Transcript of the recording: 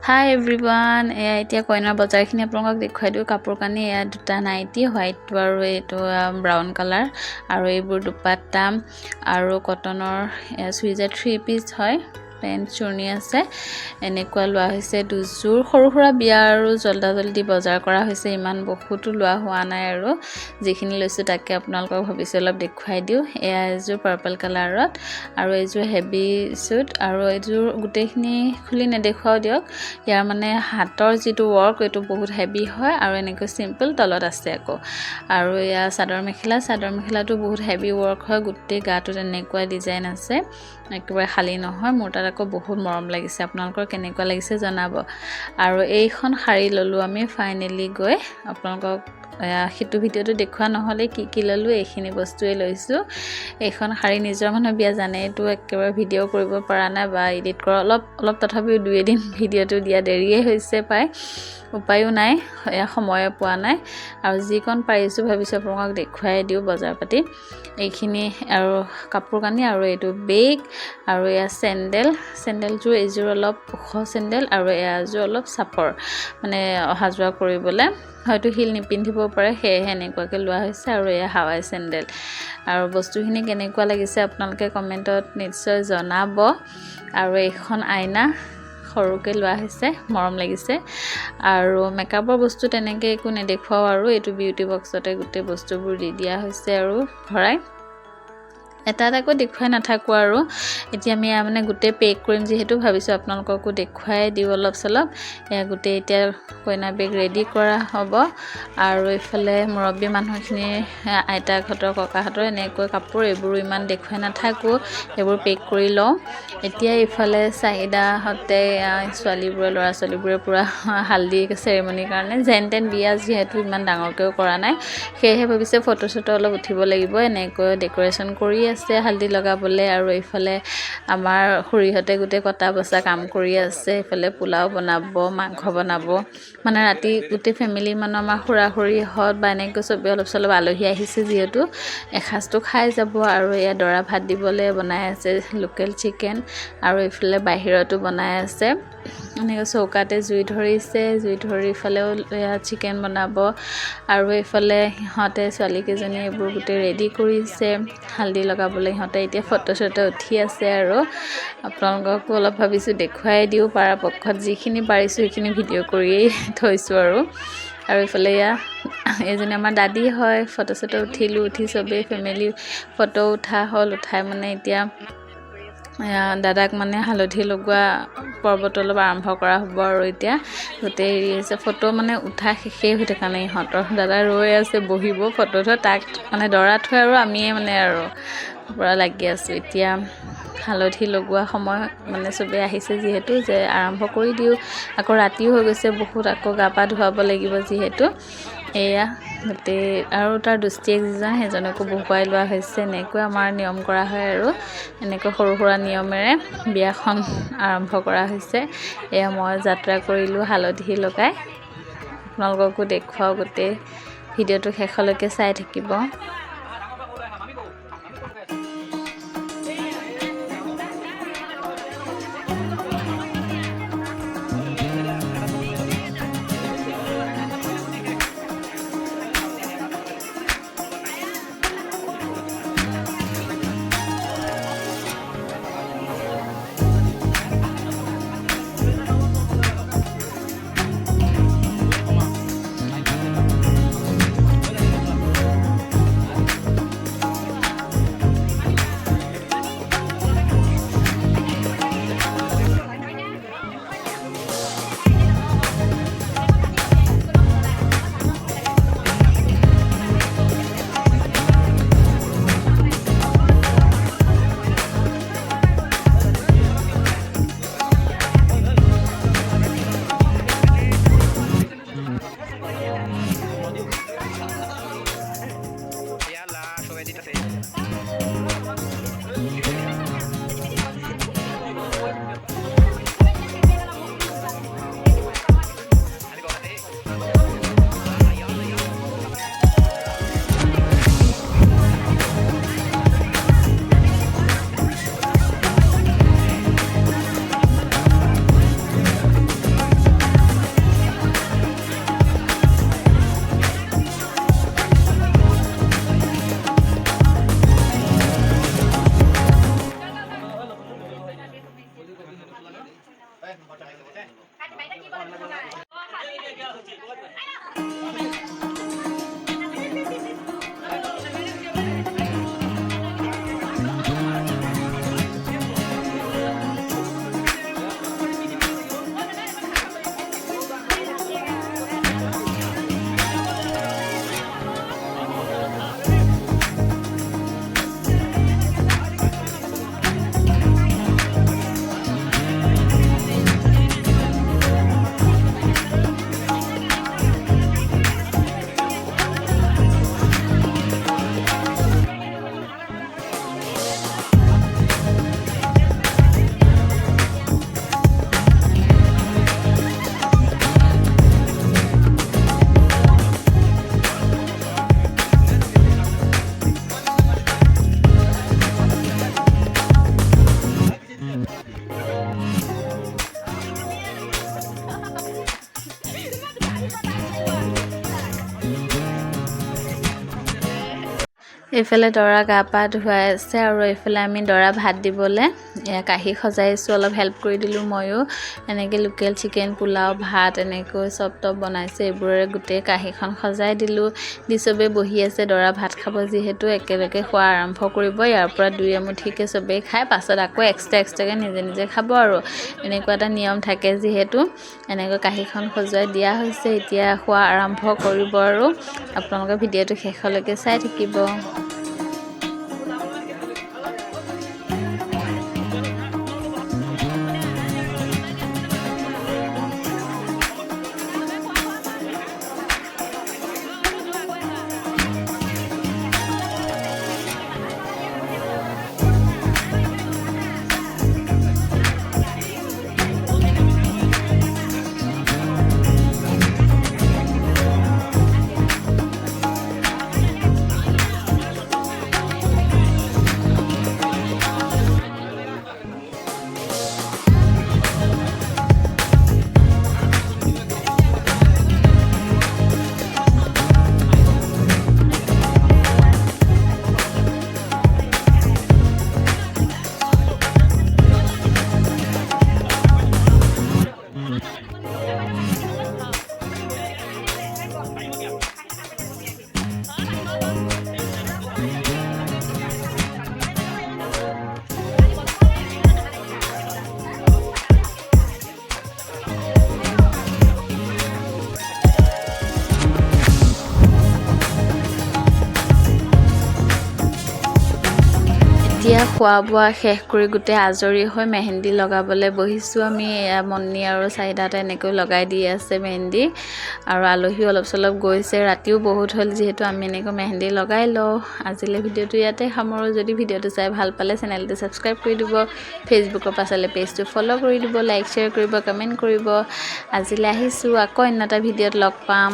হাই everyone এয়া এতিয়া কইনাৰ বজাৰখিনি আপোনালোকক দেখুৱাই দিওঁ কাপোৰ কানি এয়া দুটা নাইটি হোৱাইট আৰু এইটো ব্ৰাউন কালাৰ আৰু এইবোৰ দুপাট্টা আৰু কটনৰ চুইজাৰ 3 পিচ হয় পেন্ট চুৰ্ণি আছে এনেকুৱা লোৱা হৈছে দুযোৰ সৰু সুৰা বিয়া আৰু জলদি বজাৰ কৰা হৈছে ইমান বহুতো লোৱা হোৱা নাই আৰু যিখিনি লৈছো তাকে আপোনালোকক ভাবিছো অলপ দেখুৱাই দিওঁ এয়া এযোৰ পাৰ্পল কালাৰত আৰু এইযোৰ হেভি স্যুট আৰু এইযোৰ গুটেইখিনি খুলি নেদেখুৱাও দিয়ক ইয়াৰ মানে হাতৰ যেটো ওয়াৰ্ক এটো বহুত হেভি হয় আৰু এনেকৈ সিম্পল তলত আছে আকৌ আৰু ইয়া চাদৰ মেখেলাটো বহুত হেভি ওয়াৰ্ক হয় গুটেই গাটো এনেকুৱা ডিজাইন আছে একেবাৰে খালি নহয় মোৰ তাত আকৌ বহুত মৰম লাগিছে আপোনালোকৰ কেনেকুৱা লাগিছে জনাব আৰু এইখন শাৰী ললো আমি ফাইনালি গৈ আপোনালোকক হিটো ভিডিওটো দেখুৱা নহলে কি ললো এইখিনি বস্তুৱে লৈছো এইখন শাৰী নিজৰ মানুহ বিয়া জানে এটো একেবাৰে ভিডিও কৰিব পৰা নাই বা এডিট কৰা অলপ তথাপিও দুই এদিন ভিডিওটো দিয়া দেৰিয়ে হৈছে পায় উপায়ও নাই সময় পোৱা নাই আৰু যিকন পাৰিছো ভাবিছো আপোনাক দেখুৱাই দিও বজাৰ পাতি এইখিনি আৰু কাপোৰ কানি আৰু এইটো বেগ আৰু এয়া চেন্ডেলযোৰ এইযোৰ অলপ ওখ চেন্ডেল আৰু এয়াযোৰ অলপ চাপৰ মানে অহা যোৱা কৰিবলৈ হয়তো হিল নিপিন্ধিব পাৰে হেহে এনেকুৱাকে লোৱা হৈছে আৰু এয়া হাৱাই চেন্ডেল আৰু বস্তুখিনি কেনেকুৱা লাগিছে আপোনালোকে কমেন্টত নিশ্চয় জনাব আৰু এইখন আইনা সৰুকে লোৱা হৈছে মৰম লাগিছে আৰু মেকআপৰ বস্তু তেনেকে একো নেদেখুৱাও আৰু এইটো বিউটি বক্সতে গুটে বস্তুবোৰ দি দিয়া হৈছে আৰু ভৰাই এটাকো দেখুৱাই নাথাকো আৰু এতিয়া আমি মানে গুটে পেক কৰিম যেহেতু ভাবিছো আপোনালোককো দেখুৱাই দিও অলপ চলপ এয়া গুটে এতিয়া কইনা বেগ ৰেডি কৰা হ'ব আৰু ইফালে মুৰব্বী মানুহখিনি আইতাহঁতৰ ককাহঁতৰ এনেকৈ কাপোৰ এইবোৰ ইমান দেখুৱাই নাথাকো এইবোৰ পেক কৰি লওঁ এতিয়া ইফালে চাহিদা হতে ছোৱালীবোৰে ল'ৰা ছোৱালীবোৰে পুৰা হালদি সেৰেমনিৰ কাৰণে জেনটেন বিয়া যেহেতু ইমান ডাঙৰকেও কৰা নাই সেয়েহে ভাবিছে ফটো চটো অলপ উঠিব লাগিব এনেকৈ ডেকোৰেশন কৰি আছে হালদি লগাবলে আৰু ইফালে আমাৰ খুৰীহতে গুটে কটা বসা কাম কৰি আছে ইফালে পোলাও বনাব মাংস বনাব মানে ৰাতি গুটে ফ্যামিলি মানুহ আমাৰ খুৰা-খুৰী হত বা এনেকৈ সবে অলপ চলপ আলহী আহিছে যেহেতু এখাজটো খাই যাব আৰু এয়া দৰা ভাত দিবলে বনাই আছে লোকেল চিকেন আৰু ইফালে বাহিৰতো বনাই আছে এনেকৈ চৌকাতে জুই ধৰিছে জুই ধৰি ফালেও চিকেন বনাব আৰু ইফালে হতে ছোৱালী কেজনী এইবোৰ গুটে ৰেডি কৰিছে হালদি লগাবলৈ হতে এতিয়া ফটো চটো উঠি আছে আৰু আপোনালোককো অলপ ভাবিছো দেখুৱাই দিও পৰাপক্ষত যিখিনি পাৰিছো সেইখিনি ভিডিও কৰিয়ে থৈছো আৰু ইফালে এজনী আমাৰ দাদী হয় ফটো চটো উঠিলো উঠি সবে ফ্যামিলি ফটো উঠাই মানে এতিয়া দাদাক মানে হালধি লগোৱা পৰ্বত অলপ আৰম্ভ কৰা হ'ব আৰু এতিয়া গুটে আছে ফটো মানে উঠা শেষে হৈ থকা নাই হতৰ দাদা ৰৈ আছে বহিব ফটো থ তাক মানে দৰা থৈ আৰু আমিয়ে মানে আৰু পুৰা লাগি আছো এতিয়া হালধি লগোৱা সময় মানে সবে আহিছে যেহেতু যে আৰম্ভ কৰি দিও আকৌ ৰাতিও হৈ গৈছে বহুত আকৌ গাপা ধুৱাব লাগিব যেহেতু এয়া গতে আৰু তাৰ দুষ্টি একজন হেজনকো বহুৱাই লোৱা হৈছে এনেকৈ আমাৰ নিয়ম কৰা হয় আৰু এনেকৈ সৰু সুৰা নিয়মেৰে বিয়াখন আৰম্ভ কৰা হৈছে এয়া মই যাত্ৰা কৰিলো হালধি লগাই আপোনালোককো দেখুৱাও গতে ভিডিওটো শেষলৈকে চাই থাকিব এইফালে দৰা গা পা ধুৱাই আছে আৰু এইফালে আমি দৰা ভাত দিবলৈ কাঁহী সজাইছোঁ, অলপ হেল্প কৰি দিলোঁ ময়ো। এনেকৈ লোকেল চিকেন, পোলাও, ভাত এনেকৈ চব বনাইছে, এইবোৰে গোটেই কাঁহীখন সজাই দিলোঁ। দি চবেই বহি আছে, দৰা ভাত খাব যিহেতু একেলগে খোৱা আৰম্ভ কৰিব। ইয়াৰ পৰা 2 এমুঠিকৈ চবেই খাই, পাছত আকৌ এক্সট্ৰাকৈ নিজে নিজে খাব আৰু এনেকুৱা এটা নিয়ম থাকে যিহেতু। এনেকৈ কাঁহীখন সজুৱাই দিয়া হৈছে, এতিয়া খোৱা আৰম্ভ কৰিব আৰু আপোনালোকে ভিডিঅ'টো শেষলৈকে চাই থাকিব। এতিয়া খোৱা বোৱা শেষ কৰি গোটেই আজৰি হৈ মেহেন্দি লগাবলৈ বহিছোঁ আমি। মণি আৰু চাৰিটাতে এনেকৈ লগাই দি আছে মেহেন্দি, আৰু আলহীও অলপ চলপ গৈছে। ৰাতিও বহুত হ'ল যিহেতু আমি এনেকৈ মেহেন্দি লগাই লওঁ। আজিলৈ ভিডিঅ'টো ইয়াতে সামৰোঁ। যদি ভিডিঅ'টো চাই ভাল পালে চেনেলটো ছাবস্ক্ৰাইব কৰি দিব, ফেচবুকৰ পৰা চালে পেজটো ফ'ল' কৰি দিব, লাইক শ্বেয়াৰ কৰিব, কমেণ্ট কৰিব। আজিলৈ আহিছোঁ, আকৌ অন্য এটা ভিডিঅ'ত লগ পাম।